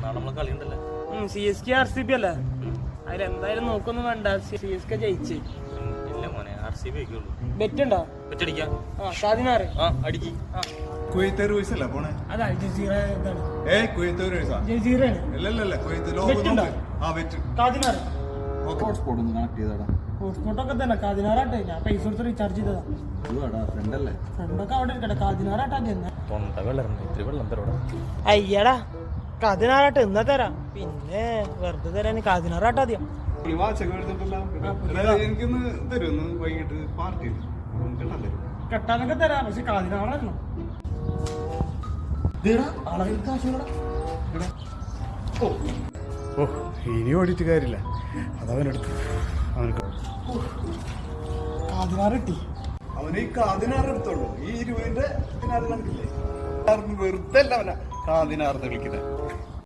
നാളെ നമ്മളെ കളി ഉണ്ടല്ലേ. CSK RCB അല്ലേ? അതിലെന്തായാലും നോക്കൊന്നും വേണ്ട, CSK ജയിച്ച്. ഇല്ല മോനെ, RCB ജയിക്കുള്ളൂ. ബെറ്റ് ഉണ്ടോ? ബെറ്റടിക്കാം. 16 അടിക്ക്. കുവൈത്ത് റൂയിസ് അല്ല പോണേ? അതാ ജസീറ ഇതാണ്. കുവൈത്ത് റൂയിസാ? ജസീറയാണ്. ഇല്ല കുവൈത്ത് ലോകത്തുണ്ട്. വെറ്റ് 16. ഹോട്ട്സ്പോട്ട് ഒന്ന് കണക്ട് ചെയ്താടാ. ഹോട്ട്സ്പോട്ടൊക്കെ തന്നെ 16 ഞാൻ പൈസ കൊടുത്ത് റീചാർജ് ചെയ്തതാ. ഫ്രണ്ടല്ലേ? ഫ്രണ്ടൊക്കെ അവിടെ ഇരിക്കട്ടെ. 16 ചെന്ന തൊണ്ട വെള്ളം ഇത്തിരി വെള്ളം തരോടാ. അയ്യടാ 16 എന്നാ തരാം. പിന്നെ വെറുതെ തരാൻ 16 ആദ്യം. എനിക്കൊന്ന് തരുമോ വൈകിട്ട് പാർട്ടി കെട്ടാനൊക്കെ തരാം, പക്ഷെ 16 ഇനി ഓടിയിട്ട് കാര്യമില്ല. അതവനെടുത്ത് അവനക്ക് 16 കിട്ടി. അവന് ഈ 16 എടുത്തോളൂ. ഈ 20 കണക്കില്ലേ? വെറുതെ അല്ല അവനെ 16 വിളിക്കുന്നത്.